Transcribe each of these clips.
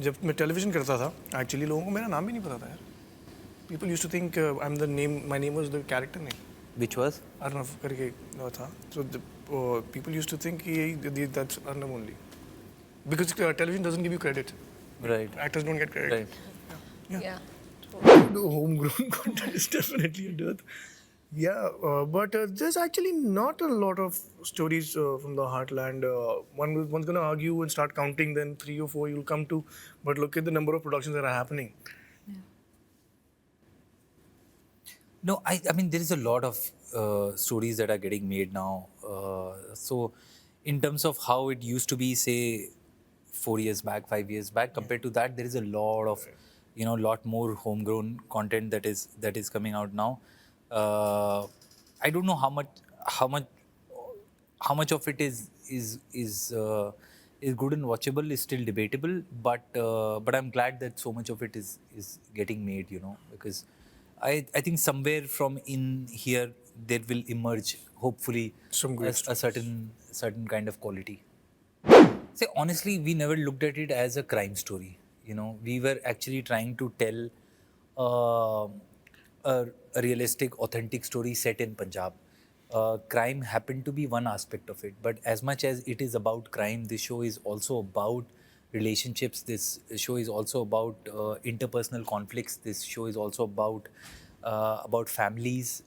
जब मैं टेलीविजन करता था एक्चुअली लोगों को मेरा नाम भी नहीं पता था यार. People used to think I'm the name. My name was the character name. Which was? Arnav करके था. So people used to think that's Arnav only. Because television doesn't give you credit. Right. Actors don't get credit. Right. Yeah. The homegrown content is definitely a dearth. Yeah, but there's actually not a lot of stories from the heartland. One's going to argue and start counting, then 3 or 4 you'll come to. But look at the number of productions that are happening. No, I mean, there is a lot of stories that are getting made now. So, in terms of how it used to be, say, 4 years back, 5 years back, compared to that, there is a lot of, lot more homegrown content that is coming out now. I don't know how much of it is good and watchable is still debatable, but I'm glad that so much of it is getting made, because I think somewhere from in here there will emerge hopefully Some great a certain kind of quality. Say honestly, we never looked at it as a crime story. We were actually trying to tell a realistic, authentic story set in Punjab. Crime happened to be one aspect of it, but as much as it is about crime, this show is also about relationships. This show is also about interpersonal conflicts. This show is also about families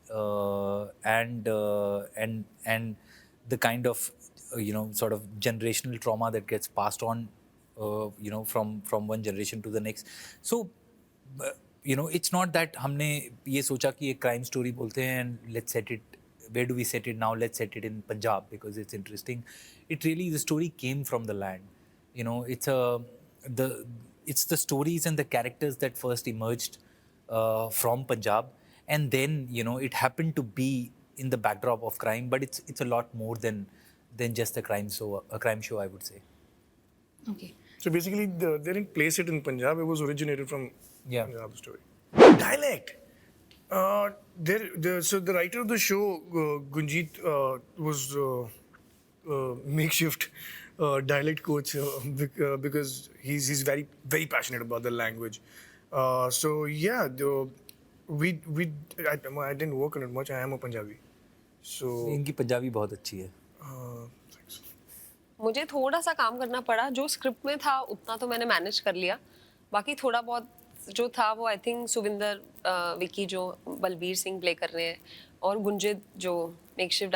and the kind of sort of generational trauma that gets passed on from one generation to the next. So it's not that हमने ये सोचा कि एक crime story बोलते हैं and let's set it. Where do we set it now? Let's set it in Punjab because it's interesting. The story came from the land. It's the stories and the characters that first emerged from Punjab, and then it happened to be in the backdrop of crime, but it's a lot more than just a crime show, I would say. Okay. So basically, they didn't place it in Punjab. It was originated from Punjab story. Dialect. So the writer of the show, Gunjit, was makeshift dialect coach because he's very very passionate about the language. So yeah, I didn't work on it much. I am a Punjabi. So इनकी पंजाबी बहुत अच्छी है. thanks. मुझे थोड़ा सा काम करना पड़ा. जो स्क्रिप्ट में था उतना तो मैंने मैनेज कर लिया. बाकी थोड़ा बहुत जो था वो आई थिंक सुविंदर विकी जो बलबीर सिंह प्ले कर रहे हैं और गुंजित जो मेकशिफ्ट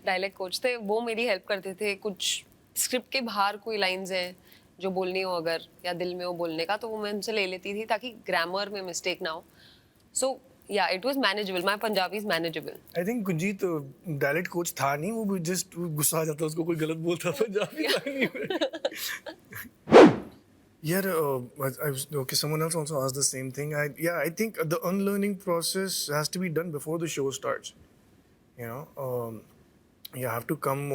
डायलेक्ट कोच थे वो मेरी हेल्प करते थे. कुछ स्क्रिप्ट के बाहर कोई लाइंस हैं जो बोलनी हो अगर या दिल में हो बोलने का तो वो मैं उनसे ले लेती थी ताकि ग्रामर में मिस्टेक ना हो. So yeah it was manageable. My Punjabi is manageable. I think Gunjeet dialect coach था नहीं. वो जस्ट गुस्सा आ जाता उसको कोई गलत बोलता पंजाबी में. Yeah, okay. Someone else also asked the same thing. I think the unlearning process has to be done before the show starts. You have to come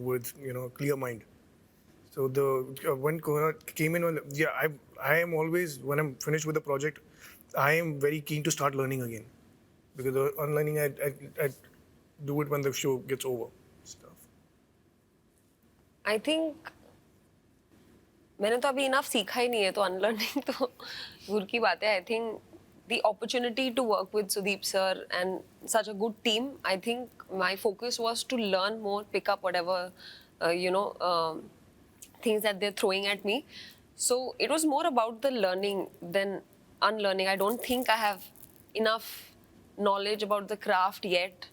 with clear mind. So when Kohrra came in, I am always when I'm finished with the project, I am very keen to start learning again because the unlearning I do it when the show gets over. Stuff. I think मैंने तो अभी enough सीखा ही नहीं है तो unlearning तो दूर की बात है. I think the opportunity to work with Sudip sir and such a good team, I think my focus was to learn more, pick up whatever things that they're throwing at me. So it was more about the learning than unlearning. I don't think I have enough knowledge about the craft yet.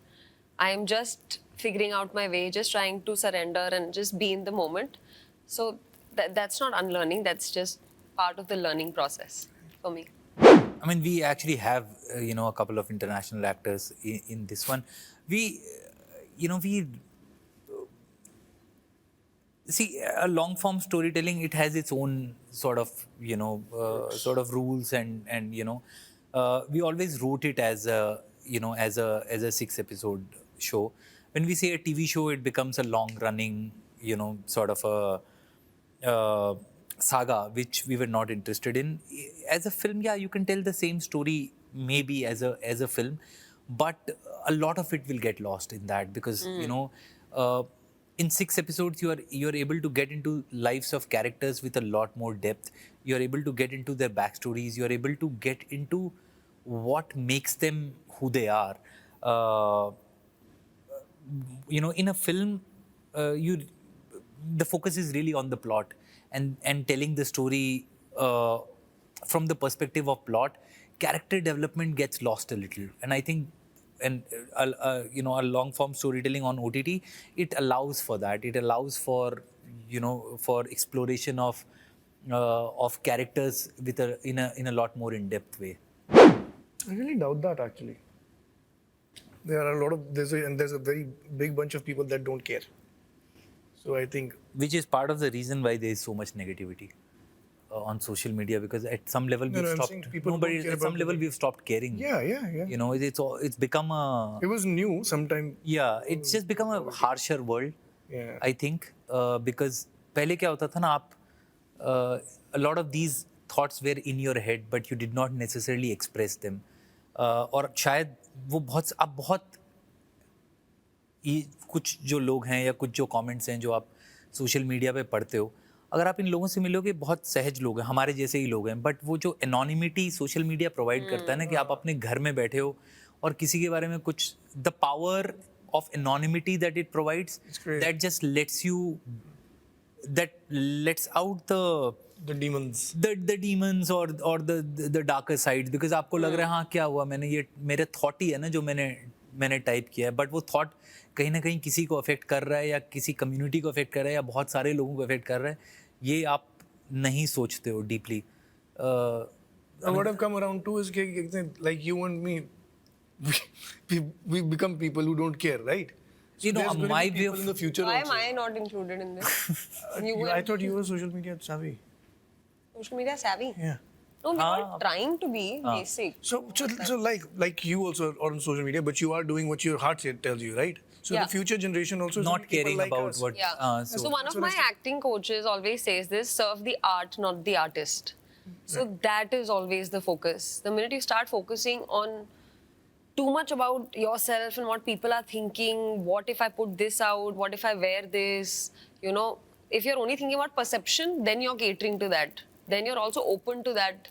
I am just figuring out my way, just trying to surrender and just be in the moment. So that's not unlearning, that's just part of the learning process for me. I mean, we actually have, a couple of international actors in this one. We see a long form storytelling. It has its own sort of rules and we always wrote it as a 6 episode show. When we say a TV show, it becomes a long running, sort of a saga, which we were not interested in. As a film, you can tell the same story maybe as a film, but a lot of it will get lost in that because in 6 episodes you're able to get into lives of characters with a lot more depth. You're able to get into their backstories. You're able to get into what makes them who they are. In a film, you the focus is really on the plot and telling the story from the perspective of plot. Character development gets lost a little, and I think, and a long form storytelling on OTT, it allows for that. It allows for for exploration of characters with in a lot more in depth way. I really doubt that actually. There are a lot of there's a very big bunch of people that don't care. So I think Which is part of the reason why there is so much negativity on social media, because at some level we've I'm stopped. saying people No, but don't care at some about level it. we've stopped caring. Yeah. It's become a It was new sometime. it's just become a harsher world. Yeah. I think because पहले क्या होता था ना, आप a lot of these thoughts were in your head but you did not necessarily express them. और शायद वो बहुत कुछ जो लोग हैं या कुछ जो कमेंट्स हैं जो आप सोशल मीडिया पे पढ़ते हो, अगर आप इन लोगों से मिलोगे, बहुत सहज लोग हैं, हमारे जैसे ही लोग हैं, बट वो जो एनोनिमिटी सोशल मीडिया प्रोवाइड करता है ना, कि आप अपने घर में बैठे हो और किसी के बारे में कुछ, the power of anonymity that it provides, that just let's you, that lets out The demons. the demons or the darker sides, because आपको लग रहा है हाँ क्या हुआ, मैंने ये मेरे थॉट ही है ना जो मैंने टाइप किया है, बट वो थॉट कहीं ना कहीं किसी को अफेक्ट कर रहा है या किसी कम्युनिटी को अफेक्ट कर रहा है या बहुत सारे लोगों को अफेक्ट कर रहा है, ये आप नहीं सोचते हो deeply. What I've come around to is like you and me, we become people who don't care, right? So there's going to my be way people of in the future Why also. am I not included in this? I thought you were social media savvy. Social media savvy. Yeah. No, we are trying to be basic. So like you also are on social media, but you are doing what your heart tells you, right? So Yeah. the future generation also is not gonna be people caring like about us. what. Yeah. So one of my acting coaches always says this: serve the art, not the artist. So that is always the focus. The minute you start focusing on too much about yourself and what people are thinking, what if I put this out, what if I wear this, if you're only thinking about perception, then you're catering to that. Then you're also open to that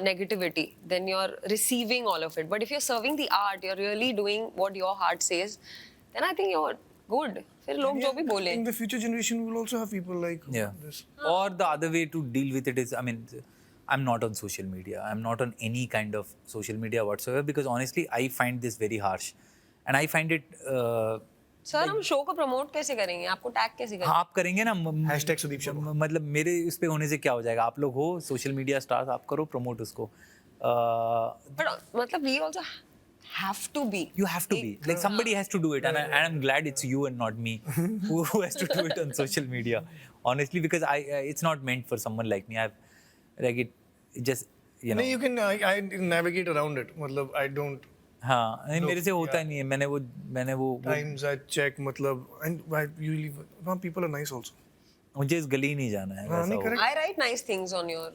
negativity. Then you're receiving all of it. But if you're serving the art, you're really doing what your heart says, then I think you're good. फिर लोग जो भी बोले. In the future generation, we will also have people like this. Or the other way to deal with it is, I mean, I'm not on social media. I'm not on any kind of social media whatsoever, because honestly, I find this very harsh. And I find it... sir हम show को promote कैसे करेंगे? आपको tag कैसे करेंगे? हाँ, आप करेंगे ना. Hashtag Sudip Sharma. मतलब मेरे उस पे होने से क्या हो जाएगा? आप लोग हो सोशल मीडिया स्टार्स, आप करो प्रमोट उसको. But मतलब we also have to be. You have to be. Like somebody has to do it, and I'm glad it's you and not me who has to do it on social media. Honestly, because it's not meant for someone like me. It just No, you can. I navigate around it. मतलब I don't. हाँ, नहीं मेरे से होता नहीं है. मैंने वो Times I check मतलब, and I usually people are nice also. मुझे इस गली नहीं जाना है. हाँ, नहीं वैसा हो. correct. I write nice things on your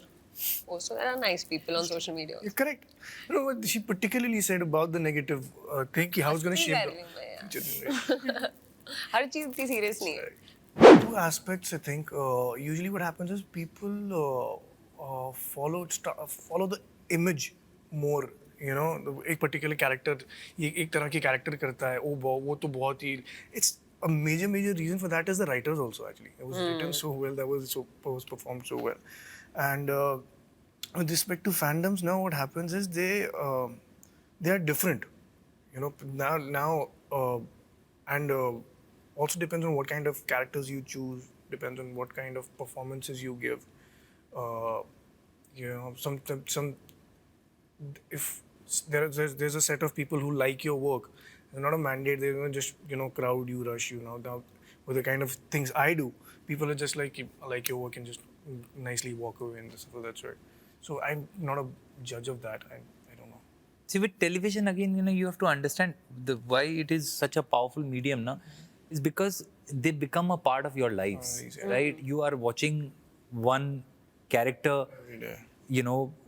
post. So there are nice people on social media. It's correct. You know what she particularly said about the negative thing, कि how it's going to shape the future generation. हर चीज इतनी serious नहीं है. Two aspects, I think. Usually, what happens is people follow the image more. एक particular character, ये एक तरह की character करता है. वो तो बहुत ही. It's a major reason for that is the writers also actually. It was written so well, that was performed so well, and with respect to fandoms, now what happens is they are different. Now and also depends on what kind of characters you choose. Depends on what kind of performances you give. Some if there's a set of people who like your work, it's not a mandate. They're gonna just crowd you, rush you. Now with the kind of things I do, people are just like your work and just nicely walk away and so that's right. So I'm not a judge of that. I don't know. See, with television again, you have to understand why it is such a powerful medium, na, is because they become a part of your lives, right? You are watching one character Every day.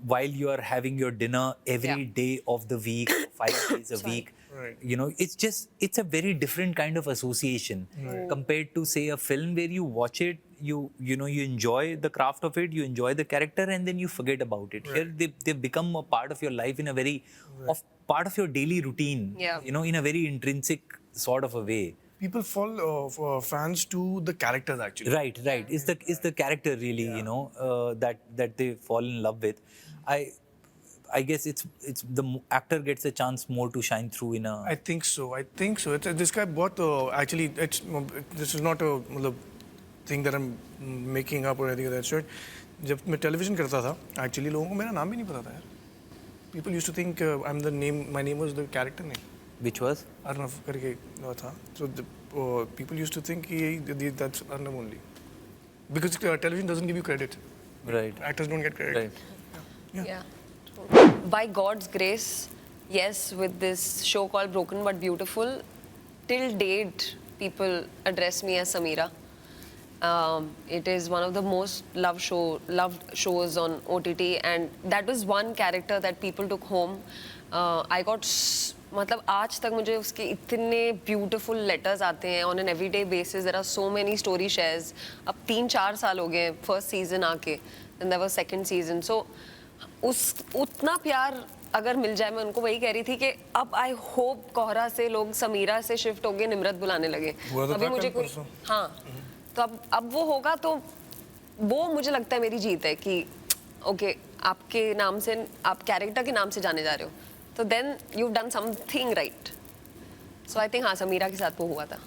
while you are having your dinner every day of the week, 5 days a week. Right. You know, it's a very different kind of association compared to, say, a film where you watch it, you know, you enjoy the craft of it, you enjoy the character, and then you forget about it. Here, they become a part of your life in a very, of part of your daily routine. Yeah. You know, in a very intrinsic sort of a way. People fall fans to the characters actually. Right. Is the character really, you know, that they fall in love with. I guess it's the actor gets a chance more to shine through in a. I think so. This guy bought actually. This is not a thing that I'm making up or anything of that sort. जब मैं television करता था, actually लोगों को मेरा नाम भी नहीं पता था यार. People used to think my name was the character name. Which was? Arnav करके था. So people used to think that's Arnav only. Because television doesn't give you credit. Right. Actors don't get credit. Right. Yeah. By God's grace, yes, with this show called Broken But Beautiful, till date, people address me as Samira. It is one of the most loved shows on OTT, and that was one character that people took home. I got मतलब आज तक मुझे उसके इतने beautiful letters आते हैं on an everyday basis. There are so many story shares. अब 3-4 साल हो गए first season आके, and there was second season. So उतना प्यार अगर मिल जाए, मैं उनको वही कह रही थी कि अब आई होप कोहरा से लोग समीरा से शिफ्ट हो गए, निम्रत बुलाने लगे. अभी मुझे कोई तो अब वो होगा, तो वो मुझे लगता है मेरी जीत है कि ओके आपके नाम से, आप कैरेक्टर के नाम से जाने जा रहे हो, तो then you done something right. So I think हाँ, समीरा के साथ वो हुआ था.